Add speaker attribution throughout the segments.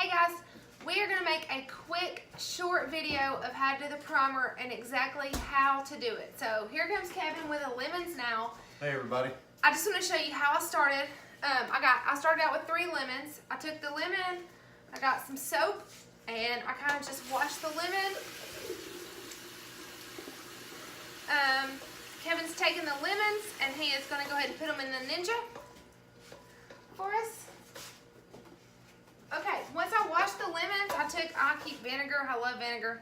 Speaker 1: Hey guys, we are going to make a quick, short video of how to do the primer and exactly how to do it. So here comes Kevin with the lemons now.
Speaker 2: Hey everybody.
Speaker 1: I just want to show you how I started. I started out with 3 lemons. I took the lemon, I got some soap, and I kind of just washed the lemon. Kevin's taking the lemons and he is going to go ahead and put them in the Ninja for us. Okay, once I washed the lemons, I keep vinegar. I love vinegar.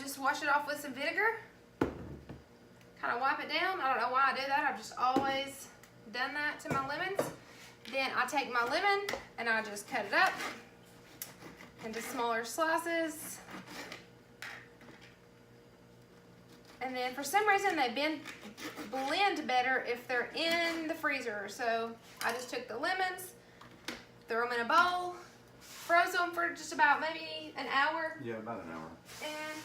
Speaker 1: Just wash it off with some vinegar. Kind of wipe it down. I don't know why I do that. I've just always done that to my lemons. Then I take my lemon and I just cut it up into smaller slices. And then for some reason they blend better if they're in the freezer. So I just took the lemons, threw them in a bowl, froze them for just about maybe an hour.
Speaker 2: Yeah, about an hour.
Speaker 1: And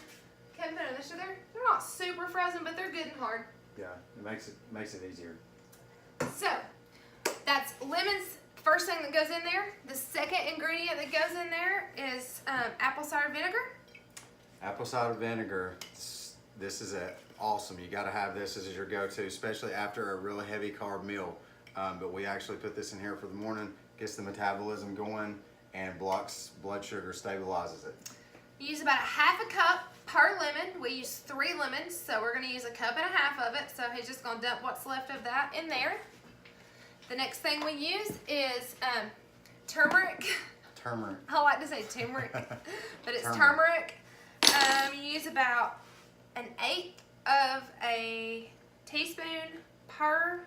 Speaker 1: Kevin put them in the sugar. They're not super frozen, but they're good and hard.
Speaker 2: Yeah, it makes it easier.
Speaker 1: So that's lemons. First thing that goes in there. The second ingredient that goes in there is apple cider vinegar.
Speaker 2: Apple cider vinegar. This is awesome. You got to have this as your go-to, especially after a really heavy carb meal. But we actually put this in here for the morning, gets the metabolism going, and blocks blood sugar, stabilizes it.
Speaker 1: You use about 1/2 cup per lemon. We use 3 lemons, so we're going to use 1.5 cups of it. So he's just going to dump what's left of that in there. The next thing we use is turmeric.
Speaker 2: Turmeric.
Speaker 1: I like to say turmeric, but it's turmeric. You use about 1/8 of a teaspoon per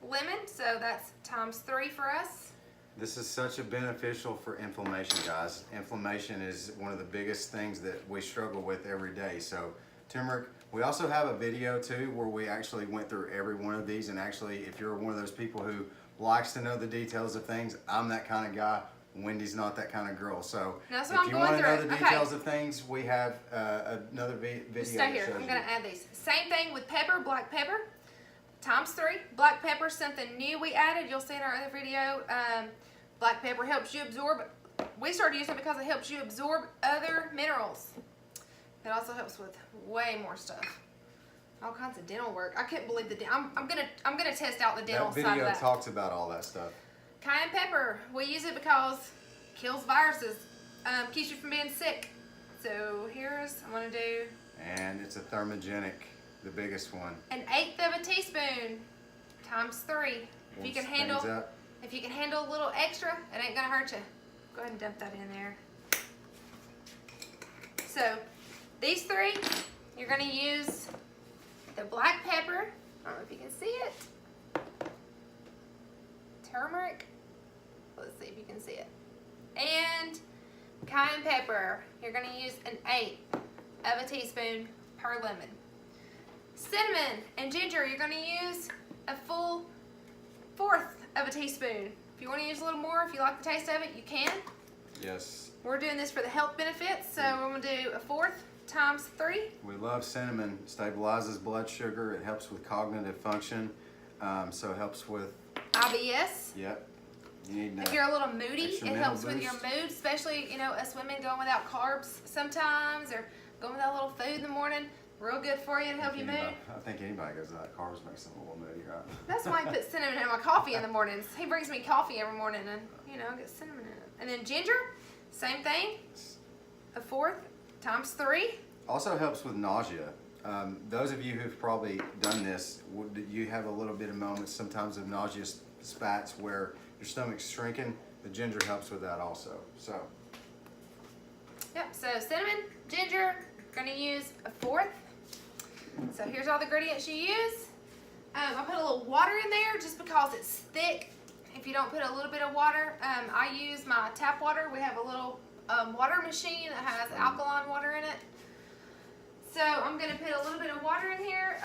Speaker 1: lemon, so that's times 3 for us.
Speaker 2: This is such a beneficial for inflammation, guys. Inflammation is one of the biggest things that we struggle with every day. So turmeric. We also have a video too where we actually went through every one of these, and actually if you're one of those people who likes to know the details of things, I'm that kind of guy. Wendy's not that kind of girl. So if you want to know the details of things, we have another video.
Speaker 1: Stay here. I'm going to add these. Same thing with pepper, black pepper, times 3. Black pepper is something new we added. You'll see in our other video. Black pepper helps you absorb. We started using it because it helps you absorb other minerals. It also helps with way more stuff. All kinds of dental work. I couldn't believe the I'm gonna test out the dental side of that.
Speaker 2: That video talks about all that stuff.
Speaker 1: Cayenne pepper. We use it because it kills viruses, keeps you from being sick. So I'm gonna do.
Speaker 2: And it's a thermogenic, the biggest one.
Speaker 1: 1/8 of a teaspoon times 3. If you can handle a little extra, it ain't gonna hurt you. Go ahead and dump that in there. So these 3, you're gonna use the black pepper. I don't know if you can see it. Turmeric. Let's see if you can see it. And cayenne pepper. You're gonna use 1/8 of a teaspoon per lemon. Cinnamon and ginger. You're gonna use a full 1/4 of a teaspoon. If you want to use a little more, if you like the taste of it, you can.
Speaker 2: Yes.
Speaker 1: We're doing this for the health benefits, so we're going to do 1/4 times 3.
Speaker 2: We love cinnamon. Stabilizes blood sugar. It helps with cognitive function. So it helps with
Speaker 1: IBS.
Speaker 2: Yep. You need
Speaker 1: if you're a little moody, it helps
Speaker 2: boost
Speaker 1: with your mood, especially, us women going without carbs sometimes, or going without a little food in the morning. Real good for you to help your mood.
Speaker 2: I think anybody goes without carbs makes them a little moody, right?
Speaker 1: That's why I put cinnamon in my coffee in the mornings. He brings me coffee every morning, and I get cinnamon in it. And then ginger, same thing. 1/4 times 3.
Speaker 2: Also helps with nausea. Those of you who've probably done this, you have a little bit of moments sometimes of nauseous spats where your stomach's shrinking. The ginger helps with that also. So.
Speaker 1: Yep. So cinnamon, ginger. Going to use 1/4. So here's all the ingredients you use. I put a little water in there just because it's thick. If you don't put a little bit of water, I use my tap water. We have a little water machine that has alkaline water in it. So I'm going to put a little bit of water in here.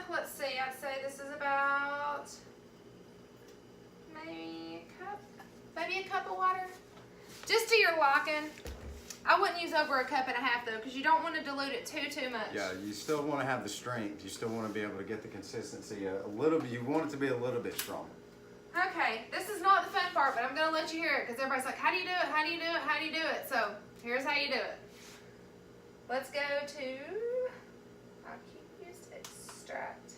Speaker 1: Let's see, I'd say this is about maybe a cup of water. Just to your liking. I wouldn't use over 1.5 cups though, because you don't want to dilute it too much.
Speaker 2: Yeah, you still want to have the strength. You still want to be able to get the consistency a little bit. You want it to be a little bit strong.
Speaker 1: Okay, this is not the fun part, but I'm gonna let you hear it because everybody's like, how do you do it? How do you do it? How do you do it? So here's how you do it. Let's go to, I keep used extract.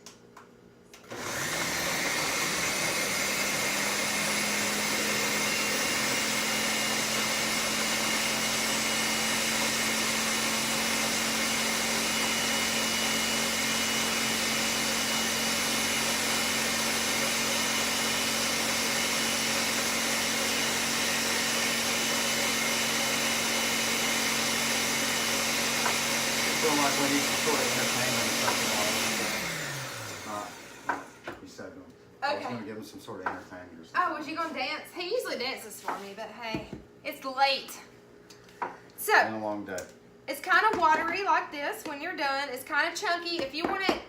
Speaker 2: Feel like we need some sort of entertainment or something. You said I was
Speaker 1: Okay.
Speaker 2: going to give him some sort of entertainment or something.
Speaker 1: Oh, was you gonna dance? He usually dances for me, but hey, it's late.
Speaker 2: Been
Speaker 1: So
Speaker 2: a long day.
Speaker 1: it's kind of watery like this when you're done. It's kind of chunky. If you want it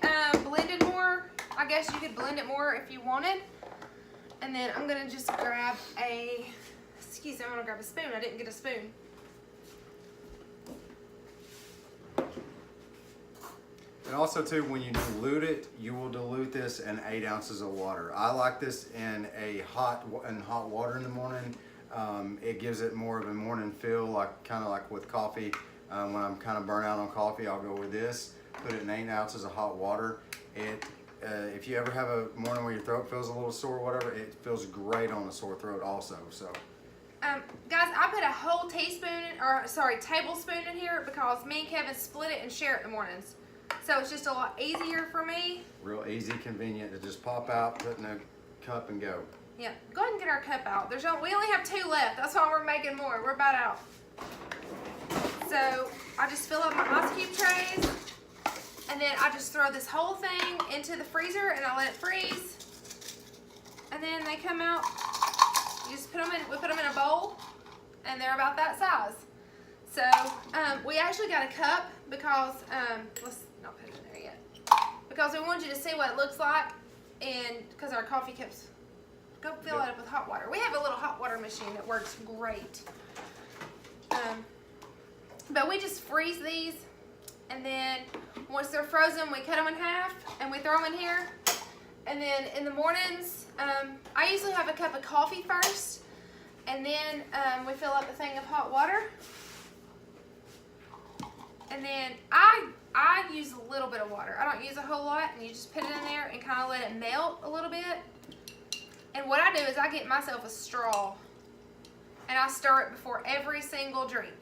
Speaker 1: blended more, I guess you could blend it more if you wanted. And then I'm gonna just grab excuse me, I'm gonna grab a spoon. I didn't get a spoon.
Speaker 2: And also too, when you dilute it, you will dilute this in 8 ounces of water. I like this in hot water in the morning. It gives it more of a morning feel, like kind of like with coffee. When I'm kind of burnt out on coffee, I'll go with this. Put it in 8 ounces of hot water. If you ever have a morning where your throat feels a little sore or whatever, it feels great on a sore throat also. So.
Speaker 1: Guys, I put a whole tablespoon in here because me and Kevin split it and share it in the mornings. So it's just a lot easier for me.
Speaker 2: Real easy, convenient to just pop out, put in a cup and go.
Speaker 1: Yeah, go ahead and get our cup out. We only have 2 left. That's why we're making more. We're about out. So I just fill up my ice cube trays, and then I just throw this whole thing into the freezer and I let it freeze. And then they come out. You just put them in. We put them in a bowl, and they're about that size. So we actually got a cup because let's not put it in there yet, because we wanted you to see what it looks like, and because our coffee cups, go fill it up with hot water. We have a little hot water machine that works great. But we just freeze these, and then once they're frozen, we cut them in half and we throw them in here. And then in the mornings, I usually have a cup of coffee first, and then we fill up a thing of hot water. And then I use a little bit of water. I don't use a whole lot, and you just put it in there and kind of let it melt a little bit. And what I do is I get myself a straw, and I stir it before every single drink.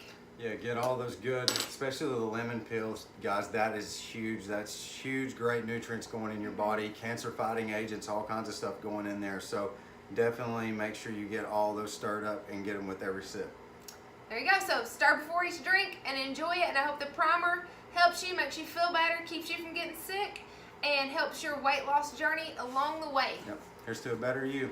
Speaker 2: Yeah, get all those good, especially the lemon pills, guys. That is huge. That's huge, great nutrients going in your body, cancer-fighting agents, all kinds of stuff going in there. So definitely make sure you get all those stirred up and get them with every sip.
Speaker 1: There you go. So stir before each drink and enjoy it. And I hope the primer helps you, makes you feel better, keeps you from getting sick, and helps your weight loss journey along the way.
Speaker 2: Yep. Here's to a better you.